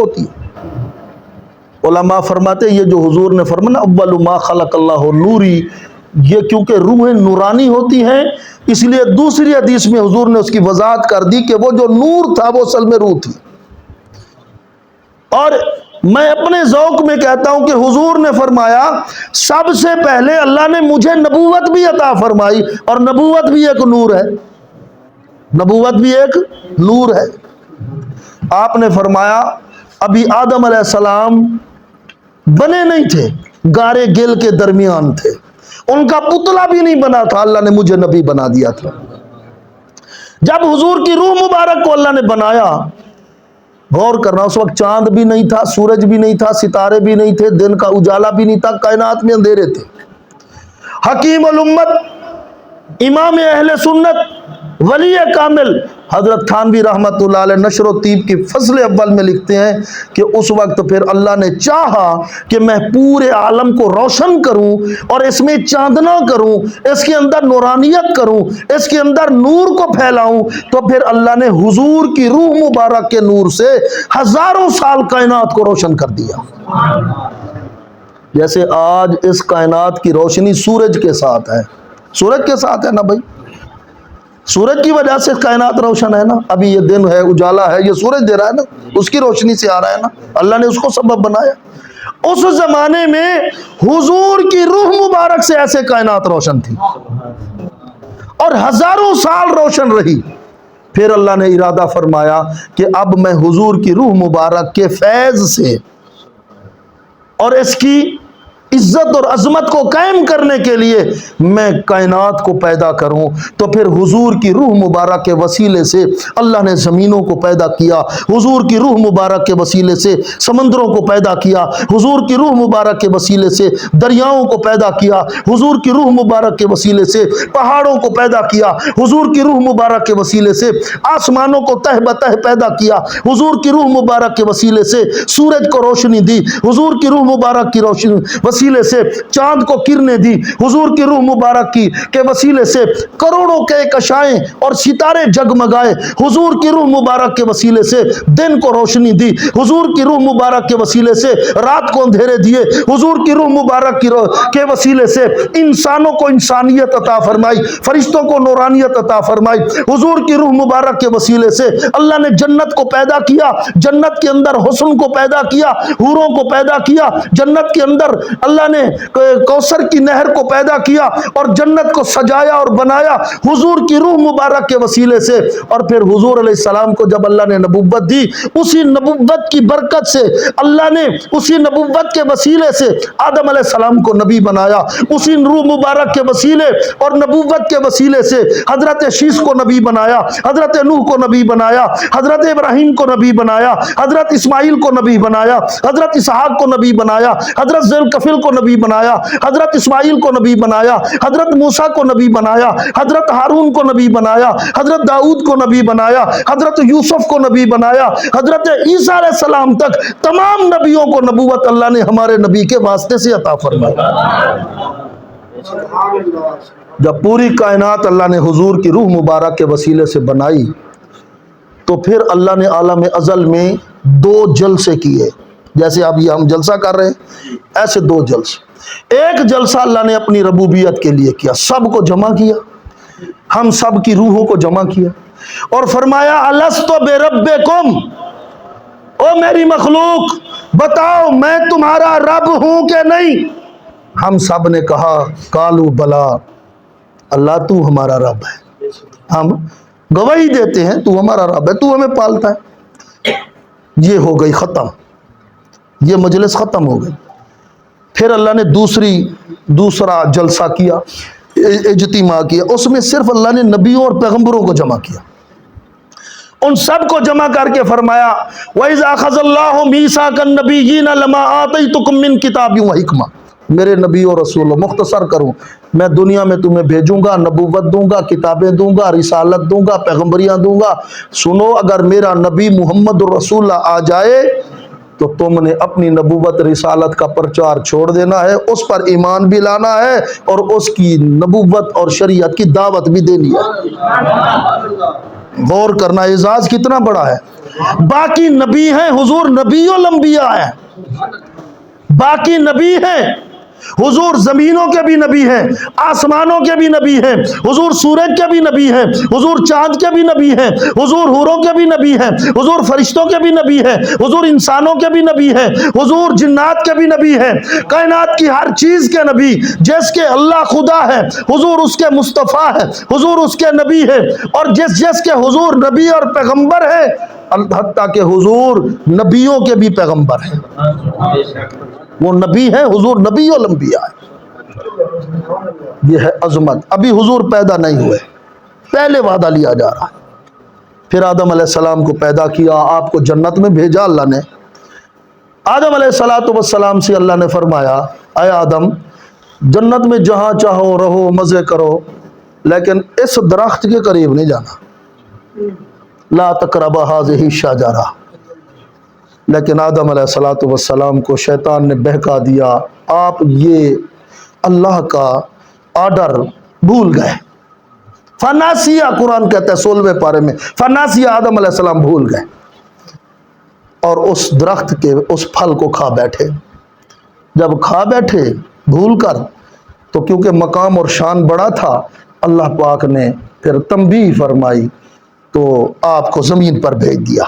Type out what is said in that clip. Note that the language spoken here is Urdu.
ہوتی ہے۔ علماء فرماتے ہیں یہ جو حضور نے فرمایا اول ما خلق اللہ نوری، یہ کیونکہ روحیں نورانی ہوتی ہیں، اس لیے دوسری حدیث میں حضور نے اس کی وضاحت کر دی کہ وہ جو نور تھا وہ اصل میں روح تھی۔ اور میں اپنے ذوق میں کہتا ہوں کہ حضور نے فرمایا سب سے پہلے اللہ نے مجھے نبوت بھی عطا فرمائی، اور نبوت بھی ایک نور ہے، نبوت بھی ایک نور ہے۔ آپ نے فرمایا ابھی آدم علیہ السلام بنے نہیں تھے، گارے گل کے درمیان تھے، ان کا پتلا بھی نہیں بنا تھا، اللہ نے مجھے نبی بنا دیا تھا۔ جب حضور کی روح مبارک کو اللہ نے بنایا، غور کرنا اس وقت چاند بھی نہیں تھا، سورج بھی نہیں تھا، ستارے بھی نہیں تھے، دن کا اجالا بھی نہیں تھا، کائنات میں اندھیرے تھے۔ حکیم الامت، امام اہل سنت، ولی کامل حضرت تھانوی رحمت اللہ علیہ نشر و طیب کی فصل اول میں لکھتے ہیں کہ اس وقت پھر اللہ نے چاہا کہ میں پورے عالم کو روشن کروں اور اس میں چاندنا کروں، اس کے اندر نورانیت کروں، اس کے اندر نور کو پھیلاؤں، تو پھر اللہ نے حضور کی روح مبارک کے نور سے ہزاروں سال کائنات کو روشن کر دیا۔ جیسے آج اس کائنات کی روشنی سورج کے ساتھ ہے، سورج کے ساتھ ہے نا بھائی، سورج کی وجہ سے کائنات روشن ہے نا، ابھی یہ دن ہے، اجالا ہے، یہ سورج دے رہا ہے نا، اس کی روشنی سے آ رہا ہے نا، اللہ نے اس کو سبب بنایا۔ اس زمانے میں حضور کی روح مبارک سے ایسے کائنات روشن تھی اور ہزاروں سال روشن رہی۔ پھر اللہ نے ارادہ فرمایا کہ اب میں حضور کی روح مبارک کے فیض سے اور اس کی عزت اور عظمت کو قائم کرنے کے لیے میں کائنات کو پیدا کروں، تو پھر حضور کی روح مبارک کے وسیلے سے اللہ نے زمینوں کو پیدا کیا، حضور کی روح مبارک کے وسیلے سے سمندروں کو پیدا کیا، حضور کی روح مبارک کے وسیلے سے دریاؤں کو پیدا کیا، حضور کی روح مبارک کے وسیلے سے پہاڑوں کو پیدا کیا، حضور کی روح مبارک کے وسیلے سے آسمانوں کو تہ بتہ پیدا کیا، حضور کی روح مبارک کے وسیلے سے سورج کو روشنی دی، حضور کی روح مبارک کی روشنی وسیلے سے چاند کو کرنے دی، حضور کی روح مبارک کی کے وسیلے سے کروڑوں کہکشائیں اور ستارے جگمگائے، حضور کی روح مبارک کے وسیلے سے دن کو روشنی دی، حضور کی روح مبارک کے وسیلے سے رات کو اندھیرے دیے، حضور کی روح مبارک کے وسیلے سے انسانوں کو انسانیت عطا فرمائی، فرشتوں کو نورانیت عطا فرمائی، حضور کی روح مبارک کے وسیلے سے اللہ نے جنت کو پیدا کیا، جنت کے اندر حسن کو پیدا کیا، حوروں کو پیدا کیا، جنت کے اندر اللہ نے کوثر کی نہر کو پیدا کیا اور جنت کو سجایا اور بنایا حضور کی روح مبارک کے وسیلے سے۔ اور پھر حضور علیہ السلام کو جب اللہ نے نبوت دی، اسی نبوت کی برکت سے اللہ نے اسی نبوت کے وسیلے سے آدم علیہ السلام کو نبی بنایا، اسی روح مبارک کے وسیلے اور نبوت کے وسیلے سے حضرت شیس کو نبی بنایا، حضرت نوح کو نبی بنایا، حضرت ابراہیم کو نبی بنایا، حضرت اسماعیل کو نبی بنایا، حضرت اسحاق کو نبی بنایا، حضرت ذوالکفل کو نبی بنایا، حضرت اسماعیل کو نبی بنایا، حضرت موسیٰ کو نبی بنایا، حضرت ہارون کو نبی بنایا، حضرت داؤد کو نبی بنایا، حضرت یوسف کو نبی بنایا، حضرت عیسیٰ علیہ السلام تک تمام نبیوں کو نبوت اللہ نے ہمارے نبی کے واسطے سے عطا فرمایا۔ جب پوری کائنات اللہ نے حضور کی روح مبارک کے وسیلے سے بنائی، تو پھر اللہ نے عالم ازل میں 2 جلسے کیے، جیسے اب یہ ہم جلسہ کر رہے ہیں، ایسے 2 جلسے۔ ایک جلسہ اللہ نے اپنی ربوبیت کے لیے کیا، سب کو جمع کیا، ہم سب کی روحوں کو جمع کیا اور فرمایا الستو بربکم، او میری مخلوق بتاؤ میں تمہارا رب ہوں کہ نہیں؟ ہم سب نے کہا قالوا بلا، اللہ تو ہمارا رب ہے، ہم گواہی دیتے ہیں تو ہمارا رب ہے، تو ہمیں پالتا ہے۔ یہ ہو گئی ختم، یہ مجلس ختم ہو گئی۔ پھر اللہ نے دوسرا جلسہ کیا، اجتماع کیا، اس میں صرف اللہ نے نبیوں اور پیغمبروں کو جمع کیا، ان سب کو جمع کر کے فرمایا وَإِذَا أَخَذَ اللَّهُ مِيثَاقَ النَّبِيِّينَ لَمَا آتَيْتُكُم مِّن كِتَابٍ وَحِکْمَةٍ، میرے نبی اور رسولوں، مختصر کروں، میں دنیا میں تمہیں بھیجوں گا، نبوت دوں گا، کتابیں دوں گا، رسالت دوں گا، پیغمبریاں دوں گا۔ سنو، اگر میرا نبی محمد رسول اللہ آ جائے تو تم نے اپنی نبوت رسالت کا پرچار چھوڑ دینا ہے، اس پر ایمان بھی لانا ہے اور اس کی نبوت اور شریعت کی دعوت بھی دینی ہے۔ غور کرنا، اعزاز کتنا بڑا ہے۔ باقی نبی ہیں حضور نبی و الانبیاء ہیں، باقی نبی ہیں حضور زمینوں کے بھی نبی ہیں، آسمانوں کے بھی نبی ہیں، حضور سورج کے بھی نبی ہیں، حضور چاند کے بھی نبی ہیں، حضور حوروں کے بھی نبی ہیں، حضور فرشتوں کے بھی نبی ہیں، حضور انسانوں کے بھی نبی ہیں، حضور جنات کے بھی نبی ہیں، کائنات کی ہر چیز کے نبی، جس کے اللہ خدا ہے حضور اس کے مصطفیٰ ہے، حضور اس کے نبی ہے، اور جس کے حضور نبی اور پیغمبر ہے، حتیٰ کہ حضور نبیوں کے بھی پیغمبر ہیں، وہ نبی ہیں، حضور نبی و الانبیاء ہے۔ یہ ہے عظمت۔ ابھی حضور پیدا نہیں ہوئے، پہلے وعدہ لیا جا رہا ہے۔ پھر آدم علیہ السلام کو پیدا کیا، آپ کو جنت میں بھیجا اللہ نے۔ آدم علیہ السلام سے اللہ نے فرمایا اے آدم جنت میں جہاں چاہو رہو مزے کرو، لیکن اس درخت کے قریب نہیں جانا، لا تقربا ہذہ الشجرہ۔ لیکن آدم علیہ السلام کو شیطان نے بہکا دیا، آپ یہ اللہ کا آرڈر بھول گئے۔ فناسیہ قرآن کہتا ہے 16ویں پارے میں، فناسیہ آدم علیہ السلام بھول گئے اور اس درخت کے اس پھل کو کھا بیٹھے۔ جب کھا بیٹھے بھول کر، تو کیونکہ مقام اور شان بڑا تھا، اللہ پاک نے پھر تنبیہ فرمائی تو آپ کو زمین پر بھیج دیا۔